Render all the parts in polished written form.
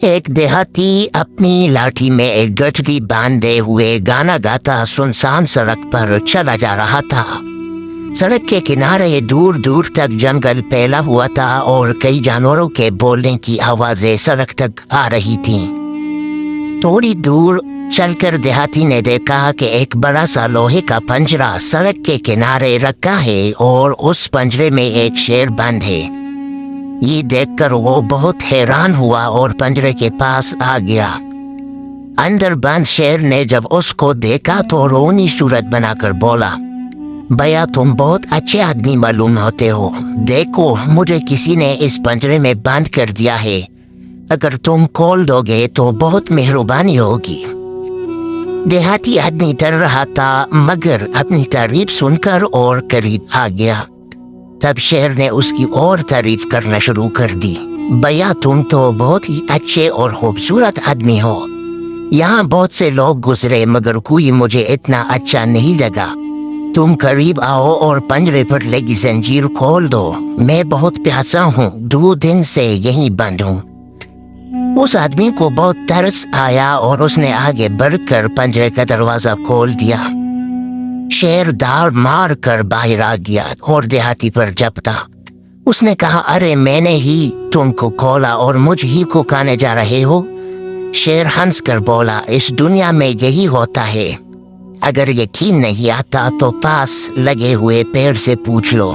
ایک دیہاتی اپنی لاٹھی میں ایک گٹھڑی باندھے ہوئے گانا گاتا سنسان سڑک پر چلا جا رہا تھا۔ سڑک کے کنارے دور دور تک جنگل پھیلا ہوا تھا اور کئی جانوروں کے بولنے کی آوازیں سڑک تک آ رہی تھیں۔ تھوڑی دور چل کر دیہاتی نے دیکھا کہ ایک بڑا سا لوہے کا پنجرہ سڑک کے کنارے رکھا ہے اور اس پنجرے میں ایک شیر بند ہے۔ یہ دیکھ کر وہ بہت حیران ہوا اور پنجرے کے پاس آ گیا۔ اندر بند شیر نے جب اس کو دیکھا تو رونی صورت بنا کر بولا، بھیا تم بہت اچھے آدمی معلوم ہوتے ہو، دیکھو مجھے کسی نے اس پنجرے میں بند کر دیا ہے، اگر تم کھول دو گے تو بہت مہربانی ہوگی۔ دیہاتی آدمی ڈر رہا تھا مگر اپنی تعریف سن کر اور قریب آ گیا۔ تب شیر نے اس کی اور تعریف کرنا شروع کر دی، بھیا تم تو بہت ہی اچھے اور خوبصورت آدمی ہو، یہاں بہت سے لوگ گزرے مگر کوئی مجھے اتنا اچھا نہیں لگا، تم قریب آؤ اور پنجرے پر لگی زنجیر کھول دو، میں بہت پیاسا ہوں، 2 دن سے یہیں بند ہوں۔ اس آدمی کو بہت ترس آیا اور اس نے آگے بڑھ کر پنجرے کا دروازہ کھول دیا۔ شیر داڑ مار کر باہر آ گیا اور دیہاتی پر جھپٹا۔ اس نے کہا، ارے میں نے ہی تم کو کھولا اور مجھ ہی کو کھانے جا رہے ہو؟ شیر ہنس کر بولا، اس دنیا میں یہی ہوتا ہے، اگر یقین نہیں آتا تو پاس لگے ہوئے پیڑ سے پوچھ لو۔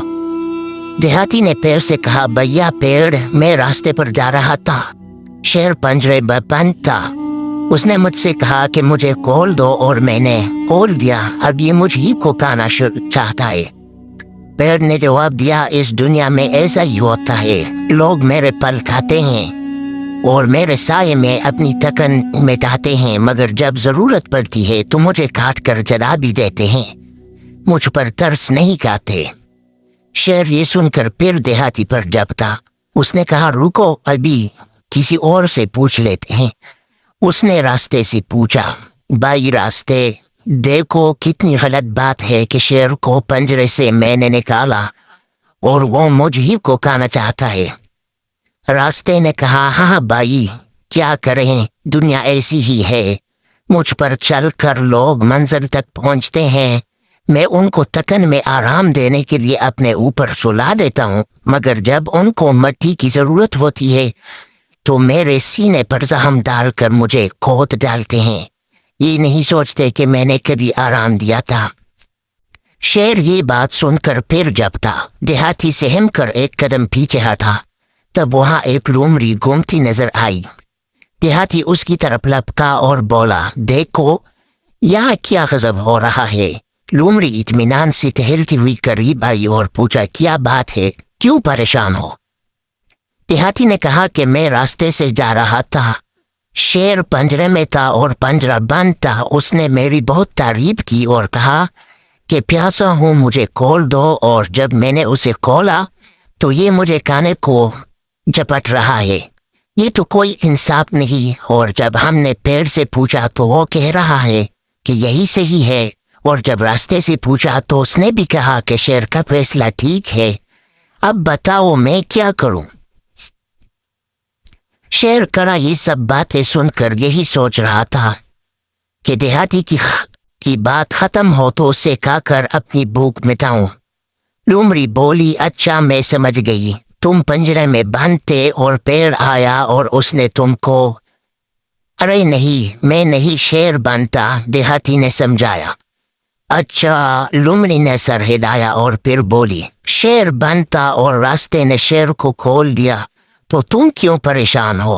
دیہاتی نے پیڑ سے کہا، بھیا پیڑ میں راستے پر جا رہا تھا، شیر پنجرے میں بند تھا، اس نے مجھ سے کہا کہ مجھے کھول دو اور میں نے کھول دیا، اب یہ مجھ ہی کو کھانا چاہتا ہے۔ پیڑ نے جواب دیا، اس دنیا میں ایسا ہی ہوتا ہے، لوگ میرے پھل کھاتے ہیں اور میرے سائے میں اپنی تکن مٹاتے ہیں مگر جب ضرورت پڑتی ہے تو مجھے کاٹ کر جلا بھی دیتے ہیں، مجھ پر ترس نہیں کھاتے۔ شیر یہ سن کر پھر دیہاتی پر جھپٹا۔ اس نے کہا، رکو ابھی کسی اور سے پوچھ لیتے ہیں۔ اس نے راستے سے پوچھا، بھائی راستے، دیکھو کتنی غلط بات ہے کہ شیر کو پنجرے سے میں نے نکالا اور وہ مجھ ہی کو کھانا چاہتا ہے۔ راستے نے کہا، ہاں بھائی کیا کریں، دنیا ایسی ہی ہے، مجھ پر چل کر لوگ منزل تک پہنچتے ہیں، میں ان کو تکن میں آرام دینے کے لیے اپنے اوپر سلا دیتا ہوں مگر جب ان کو مٹی کی ضرورت ہوتی ہے تو میرے سینے پر زخم ڈال کر مجھے کھود ڈالتے ہیں، یہ نہیں سوچتے کہ میں نے کبھی آرام دیا تھا۔ شیر یہ بات سن کر پھر جھپٹا۔ دیہاتی سہم کر ایک قدم پیچھے ہٹا، تب وہاں ایک لومڑی گھومتی نظر آئی۔ دیہاتی اس کی طرف لپکا اور بولا، دیکھو یہاں کیا غضب ہو رہا ہے۔ لومڑی اطمینان سے ٹہلتی ہوئی قریب آئی اور پوچھا، کیا بات ہے، کیوں پریشان ہو؟ دیہاتی نے کہا کہ میں راستے سے جا رہا تھا، شیر پنجرے میں تھا اور پنجرہ بند تھا، اس نے میری بہت تعریف کی اور کہا کہ پیاسا ہوں مجھے کھول دو، اور جب میں نے اسے کھولا تو یہ مجھے کھانے کو جھپٹ رہا ہے، یہ تو کوئی انصاف نہیں۔ اور جب ہم نے پیڑ سے پوچھا تو وہ کہہ رہا ہے کہ یہی صحیح ہے، اور جب راستے سے پوچھا تو اس نے بھی کہا کہ شیر کا فیصلہ ٹھیک ہے، اب بتاؤ میں کیا کروں؟ شیر کرا یہ سب باتیں سن کر یہی سوچ رہا تھا کہ دیہاتی کی بات ختم ہو تو اسے کھا کر اپنی بھوک مٹاؤں۔ لومڑی بولی، اچھا میں سمجھ گئی، تم پنجرے میں بند تھے اور پیڑ آیا اور اس نے تم کو… ارے نہیں، میں نہیں، شیر بند تھا، دیہاتی نے سمجھایا۔ اچھا، لومڑی نے سر ہلایا اور پھر بولی، شیر بند تھا اور راستے نے شیر کو کھول دیا تو تم کیوں پریشان ہو؟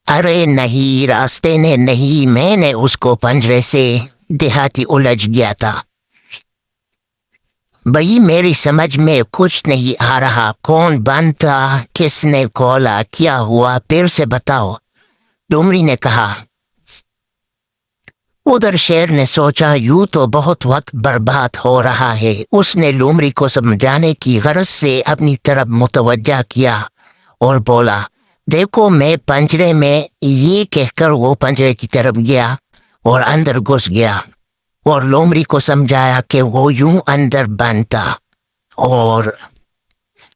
ارے نہیں، راستے نے نہیں، میں نے اس کو پنجرے سے… دیہاتی الجھ گیا تھا۔ بھئی میری سمجھ میں کچھ نہیں آ رہا، کون بند تھا، کس نے کھولا، کیا ہوا، پھر سے بتاؤ، لومڑی نے کہا۔ ادھر شیر نے سوچا یوں تو بہت وقت برباد ہو رہا ہے، اس نے لومڑی کو سمجھانے کی غرض سے اپنی طرف متوجہ کیا اور بولا، دیکھو میں پنجرے میں، یہ کہہ کر وہ پنجرے کی طرف گیا اور اندر گھس گیا اور لومڑی کو سمجھایا کہ وہ یوں اندر بند تھا، اور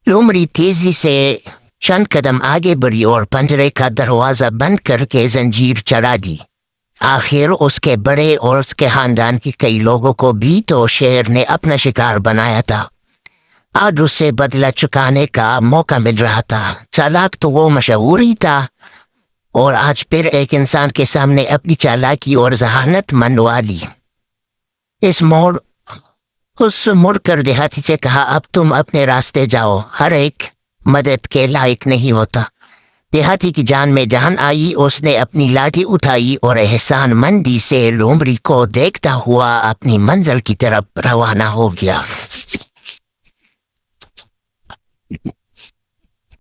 لومڑی تیزی سے چند قدم آگے بڑھی اور پنجرے کا دروازہ بند کر کے زنجیر چڑھا دی۔ آخر اس کے بڑے اور اس کے خاندان کے کئی لوگوں کو بھی تو شیر نے اپنا شکار بنایا تھا۔ آج اس سے بدلہ چکانے کا موقع مل رہا تھا۔ چالاک تو وہ مشہور ہی تھا، اور آج پھر ایک انسان کے سامنے اپنی چالاکی اور ذہانت منوا لی۔ اس مڑ کر دیہاتی سے کہا، اب تم اپنے راستے جاؤ، ہر ایک مدد کے لائق نہیں ہوتا۔ دیہاتی کی جان میں جان آئی، اس نے اپنی لاٹھی اٹھائی اور احسان مندی سے لومڑی کو دیکھتا ہوا اپنی منزل کی طرف روانہ ہو گیا۔